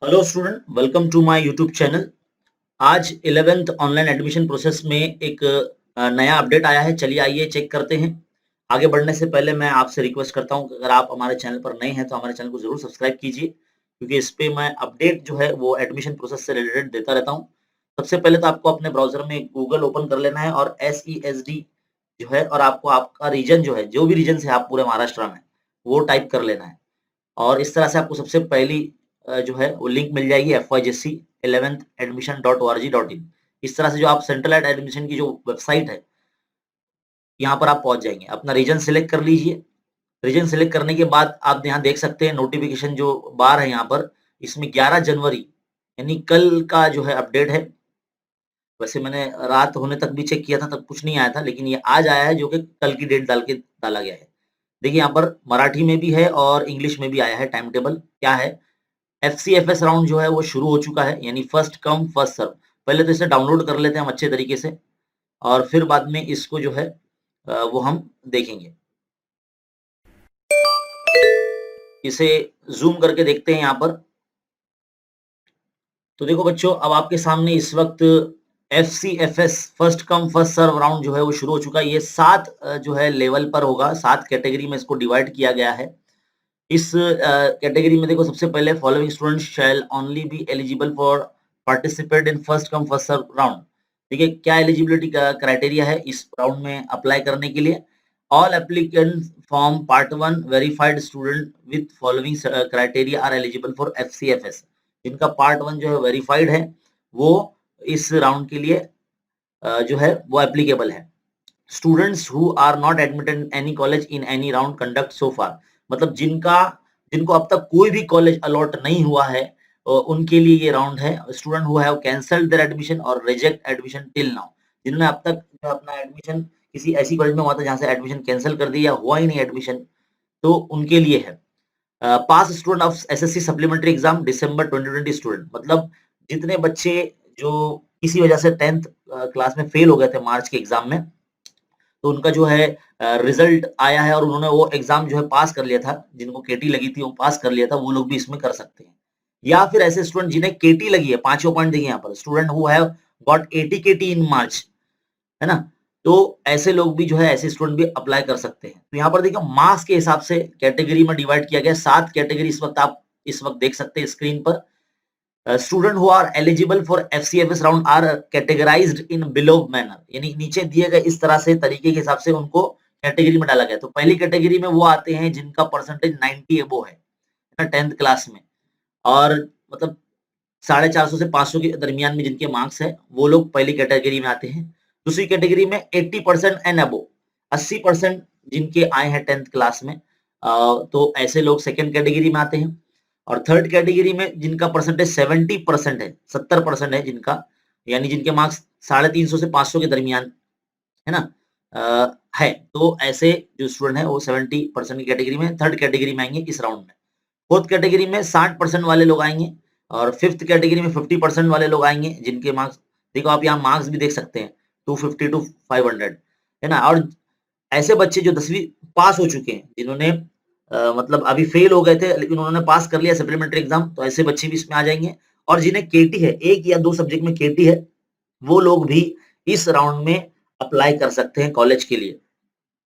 Hello student, welcome to my YouTube channel. आज 11th online admission process में एक नया अपडेट आया है। चलिए आइए चेक करते हैं। आगे बढ़ने से पहले मैं आपसे रिक्वेस्ट करता हूं कि अगर आप हमारे चैनल पर नए हैं तो हमारे चैनल को जरूर सब्सक्राइब कीजिए, क्योंकि इस पे मैं अपडेट जो है वो एडमिशन प्रोसेस से रिलेटेड देता रहता हूं। सबसे पहले तो आपको अपने ब्राउजर में गूगल ओपन कर लेना है और SESD जो है, और आपको आपका रीजन जो है, जो भी रीजन से आप पूरे महाराष्ट्र में, वो टाइप कर लेना है। और इस तरह से आपको सबसे पहली जो है वो लिंक मिल जाएगी FYJC 11th admission.org.in। इस तरह से जो आप सेंट्रल एडमिशन की जो वेबसाइट है, यहाँ पर आप पहुंच जाएंगे। अपना रीजन सिलेक्ट कर लीजिए। रीजन सिलेक्ट करने के बाद आप यहाँ देख सकते हैं नोटिफिकेशन जो बार है यहाँ पर, इसमें 11 जनवरी यानी कल का जो है अपडेट है। वैसे मैंने रात होने तक भी चेक किया था, तब कुछ नहीं आया था, लेकिन ये आज आया है जो कि कल की डेट डाल के डाला गया है। देखिए यहाँ पर मराठी में भी है और इंग्लिश में भी आया है। टाइम टेबल क्या है, FCFS राउंड जो है वो शुरू हो चुका है, यानी फर्स्ट कम फर्स्ट सर्व। पहले तो इसे डाउनलोड कर लेते हैं हम अच्छे तरीके से, और फिर बाद में इसको जो है वो हम देखेंगे। इसे जूम करके देखते हैं यहाँ पर। तो देखो बच्चों, अब आपके सामने इस वक्त FCFS first come first serve round जो है वो शुरू हो चुका है। ये 7 जो है लेवल पर होगा, 7 कैटेगरी में इसको डिवाइड किया गया है। इस कैटेगरी में देखो, सबसे पहले following student shall only be eligible for participate in first come first serve round. देखिए क्या एलिजिबिलिटी का क्राइटेरिया है इस राउंड में अप्लाई करने के लिए। All applicant form part 1 verified student with following criteria are eligible for FCFS। जिनका पार्ट 1 जो है वेरीफाइड है, वो इस राउंड के लिए जो है वो एप्लीकेबल है। Students who are not admitted in any college in any round conduct so far, मतलब जिनको अब तक कोई भी कॉलेज अलॉट नहीं हुआ है, उनके लिए ये राउंड है। Student who have cancelled there admission और रिजेक्ट एडमिशन टिल नाउ, जिन्होंने अब तक जो अपना एडमिशन किसी ऐसी कॉलेज में हुआ था जहां से एडमिशन कैंसिल कर दिया, हुआ ही नहीं एडमिशन, तो उनके लिए है। Pass student of SSC supplementary exam December 2020 student, मतलब जितने बच्चे जो किसी वजह से 10th क्लास में फेल हो गए थे मार्च के एग्जाम में, तो उनका जो है रिजल्ट आया है और उन्होंने वो एग्जाम जो है पास कर लिया था, जिनको केटी लगी थी वो पास कर लिया था, वो लोग भी इसमें कर सकते हैं। या फिर ऐसे स्टूडेंट जिन्हें केटी लगी है, पांचों पॉइंट देखिए यहाँ पर, स्टूडेंट हु हैव गॉट 80 केटी इन मार्च, है ना, तो ऐसे लोग भी जो है, ऐसे स्टूडेंट भी अप्लाई कर सकते हैं। तो यहाँ पर देखिए मार्क्स के हिसाब से कैटेगरी में डिवाइड किया गया। 7 कैटेगरी इस वक्त आप इस वक्त देख सकते हैं स्क्रीन पर। Student who are eligible for FCFS round are categorised in below manner, यानी नीचे दिए गए इस तरह से तरीके के हिसाब से उनको कैटेगरी में डाला गया। तो पहली कैटेगरी में वो आते हैं जिनका परसेंटेज 90 एबो है ना, 10th क्लास में, और मतलब 450 से 500 के दरमियान में जिनके मार्क्स है, वो लोग पहली कैटेगरी में आते हैं। दूसरी कैटेगरी में 80% एंड अबो, 80% जिनके आए हैं 10th क्लास में, तो ऐसे लोग सेकंड कैटेगरी में आते हैं। और थर्ड कैटेगरी में जिनका परसेंटेज 70% है, 70% है जिनका, यानी जिनके मार्क्स 350 से 500 के दरमियान, है ना, है, तो ऐसे जो स्टूडेंट है वो 70% की कैटेगरी में, थर्ड कैटेगरी में आएंगे इस राउंड में। फोर्थ कैटेगरी में 60% वाले लोग आएंगे, और फिफ्थ कैटेगरी में 50% वाले लोग आएंगे जिनके मार्क्स, देखो आप यहाँ मार्क्स भी देख सकते हैं, 250 to 500, है ना। और ऐसे बच्चे जो 10वीं पास हो चुके हैं, जिन्होंने मतलब अभी फेल हो गए थे लेकिन उन्होंने पास कर लिया सप्लीमेंट्री एग्जाम, तो ऐसे बच्चे भी इसमें आ जाएंगे। और जिन्हें केटी है, 1 या 2 सब्जेक्ट में केटी है, वो लोग भी इस राउंड में अप्लाई कर सकते हैं कॉलेज के लिए।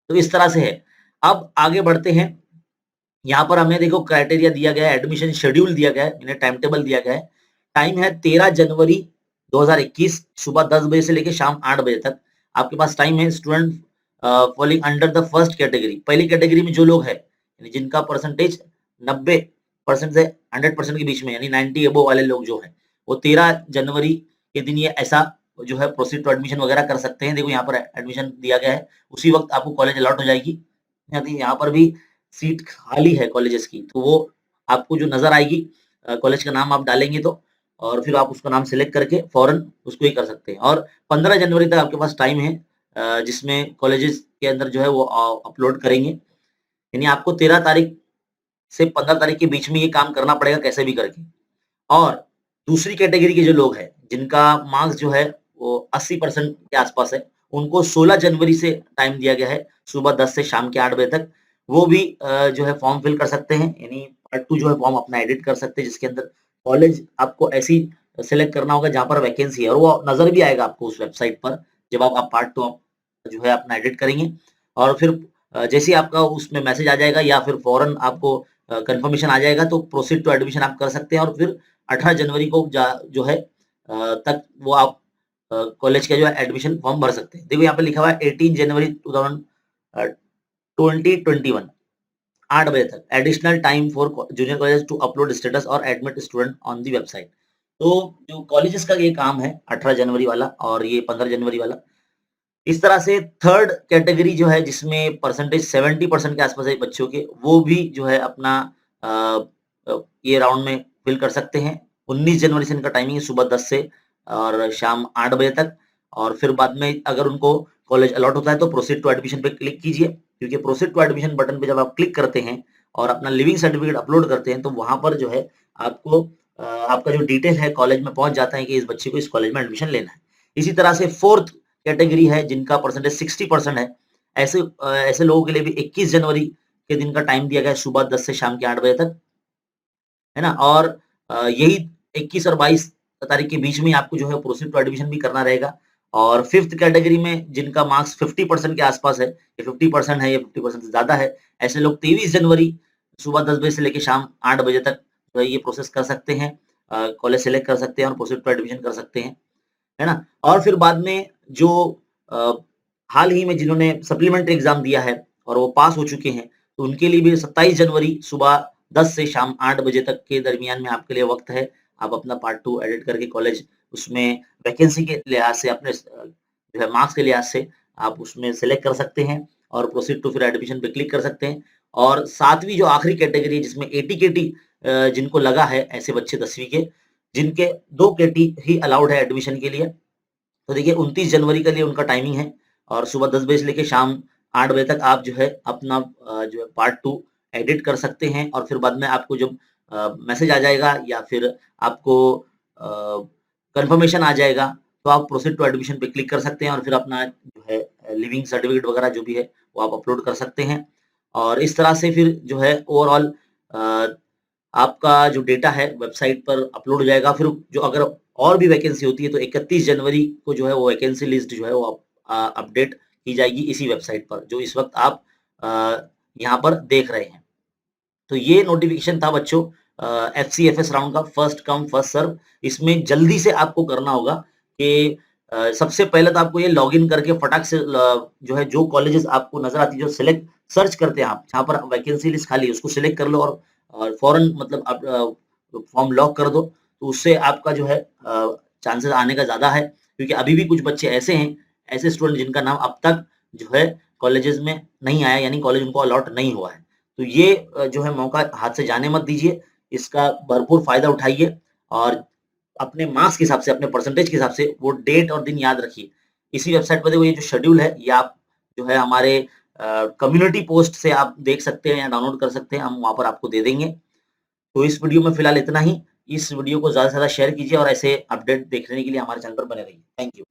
तो इस तरह से है। अब आगे बढ़ते हैं। यहाँ पर हमें देखो क्राइटेरिया दिया गया है, एडमिशन शेड्यूल दिया गया है, इन्हें टाइम टेबल दिया गया है। टाइम है 13 जनवरी 2021 सुबह 10 बजे से लेकर शाम 8 बजे तक आपके पास टाइम है। Student falling under the first category, पहली कैटेगरी में जो लोग है, यानी जिनका परसेंटेज 90% से 100% के बीच में, यानी 90 एबो वाले लोग जो है, वो 13 जनवरी के दिन ये ऐसा जो है प्रोसीड टू एडमिशन वगैरह कर सकते हैं। देखो यहाँ पर एडमिशन दिया गया है, उसी वक्त आपको कॉलेज अलॉट हो जाएगी। यहाँ पर भी सीट खाली है कॉलेजेस की, तो वो आपको जो नजर आएगी, कॉलेज का नाम आप डालेंगे तो, और फिर आप उसका नाम सिलेक्ट करके फौरन उसको ही कर सकते हैं। और 15 जनवरी तक आपके पास टाइम है, जिसमें कॉलेजेस के अंदर जो है वो अपलोड करेंगे, यानी आपको 13 तारीख से 15 तारीख के बीच में ये काम करना पड़ेगा कैसे भी करके। और दूसरी कैटेगरी के जो लोग हैं, जिनका मार्क्स जो है वो 80% के आसपास है, उनको 16 जनवरी से टाइम दिया गया है, सुबह 10 से शाम के 8 बजे तक। वो भी जो है फॉर्म फिल कर सकते हैं, यानी पार्ट 2 जो है फॉर्म अपना एडिट कर सकते हैं, जिसके अंदर कॉलेज आपको ऐसी सेलेक्ट करना होगा जहाँ पर वैकेंसी है और वो नज़र भी आएगा आपको उस वेबसाइट पर जब आप पार्ट 2 जो है अपना एडिट करेंगे और फिर जैसे ही आपका उसमें मैसेज आ जाएगा या फिर फ़ौरन आपको कन्फर्मेशन आ जाएगा तो प्रोसीड टू एडमिशन आप कर सकते हैं और फिर 18 जनवरी को जो है तक वो आप कॉलेज का जो है एडमिशन फॉर्म भर सकते हैं। देखो यहाँ पे लिखा हुआ है 18 जनवरी 2021 8 बजे तक additional time for junior college to upload status और admit student on the website. तो जो कॉलेजेस का ये काम है 18 जनवरी वाला और ये 15 जनवरी वाला, इस तरह से थर्ड कैटेगरी जो है जिसमें परसेंटेज 70% के आसपास है बच्चों के, वो भी जो है अपना ये राउंड में फिल कर सकते हैं। 19 जनवरी से इनका टाइमिंग है सुबह 10 से और शाम 8 बजे तक और फिर बाद में अगर उनको कॉलेज अलॉट होता है तो प्रोसीड टू एडमिशन पे क्लिक कीजिए क्योंकि प्रोसीड टू एडमिशन बटन पे जब आप क्लिक करते हैं और अपना लिविंग सर्टिफिकेट अपलोड करते हैं तो वहाँ पर जो है आपको आपका जो डिटेल है कॉलेज में पहुँच जाता है कि इस बच्चे को इस कॉलेज में एडमिशन लेना है। इसी तरह से फोर्थ कैटेगरी है जिनका परसेंटेज 60% है, ऐसे लोगों के लिए भी 21 जनवरी के दिन का टाइम दिया गया है सुबह 10 से शाम के 8 बजे तक, है ना? और यही 21 और 22 तारीख के बीच में आपको जो है प्रोसीड टू एडमिशन भी करना रहेगा और फिफ्थ कैटेगरी में जिनका मार्क्स 50% के आसपास है, ये 50% है, ये 50% से ज़्यादा है, ऐसे लोग 23 जनवरी सुबह 10 बजे से लेके शाम 8 बजे तक जो है ये प्रोसेस कर सकते हैं। कॉलेज सेलेक्ट कर सकते हैं और प्रोसीड टू एडमिशन कर सकते हैं। है ना? और फिर बाद में जो अ, हाल ही में जिन्होंने सप्लीमेंट्री एग्ज़ाम दिया है और वो पास हो चुके हैं, तो उनके लिए भी 27 जनवरी सुबह 10 से शाम 8 बजे तक के दरमियान में आपके लिए वक़्त है। आप अपना पार्ट 2 एडिट करके कॉलेज उसमें वैकेंसी के लिहाज़ से अपने जो है मार्क्स के लिहाज़ से आप उसमें सेलेक्ट कर सकते हैं और प्रोसीड टू फिर एडमिशन पे क्लिक कर सकते हैं। और 7वीं जो आखिरी कैटेगरी है जिसमें एटी-केटी जिनको लगा है ऐसे बच्चे 10वीं के, जिनके 2 केटी ही अलाउड है एडमिशन के लिए। तो देखिए 29 जनवरी के लिए उनका टाइमिंग है और सुबह 10 बजे से लेके शाम 8 बजे तक आप जो है अपना जो है पार्ट 2 एडिट कर सकते हैं और फिर बाद में आपको जब मैसेज आ जाएगा या फिर आपको कन्फर्मेशन आ जाएगा, तो आप प्रोसीड टू एडमिशन पे क्लिक कर सकते हैं और फिर अपना जो है लिविंग सर्टिफिकेट वगैरह जो भी है, वो आप अपलोड कर सकते हैं। और इस तरह से फिर जो है ओवरऑल अ, आपका जो डेटा है वेबसाइट पर अपलोड हो जाएगा। फिर जो अगर और भी वैकेंसी होती है तो 31 जनवरी को जो है वो वैकेंसी लिस्ट जो है वो अपडेट की जाएगी इसी वेबसाइट पर, जो इस वक़्त आप यहाँ पर देख रहे हैं। तो ये नोटिफ़िकेशन था बच्चों एफसीएफएस राउंड का फर्स्ट कम फर्स्ट सर्व। इसमें जल्दी से आपको करना होगा कि सबसे पहले तो आपको ये लॉगिन करके फटाक से जो है जो कॉलेजेस आपको नज़र आती है, जो सिलेक्ट सर्च करते हैं आप, जहाँ पर वैकेंसी लिस्ट खाली है उसको सिलेक्ट कर लो और फ़ौरन मतलब आप फॉर्म लॉक कर दो, तो उससे आपका जो है चांसेस आने का ज़्यादा है। क्योंकि अभी भी कुछ बच्चे ऐसे हैं, ऐसे स्टूडेंट जिनका नाम अब तक जो है कॉलेजेस में नहीं आया यानी कॉलेज उनको अलॉट नहीं हुआ है। तो ये जो है मौका हाथ से जाने मत दीजिए, इसका भरपूर फ़ायदा उठाइए और अपने मार्क्स के हिसाब से, अपने परसेंटेज के हिसाब से वो डेट और दिन याद रखिए। इसी वेबसाइट पर देखो ये जो शेड्यूल है, ये आप जो है हमारे कम्युनिटी पोस्ट से आप देख सकते हैं या डाउनलोड कर सकते हैं, हम वहाँ पर आपको दे देंगे। तो इस वीडियो में फिलहाल इतना ही। इस वीडियो को ज़्यादा से ज़्यादा शेयर कीजिए और ऐसे अपडेट देखने के लिए हमारे चैनल पर बने रहिए। Thank you.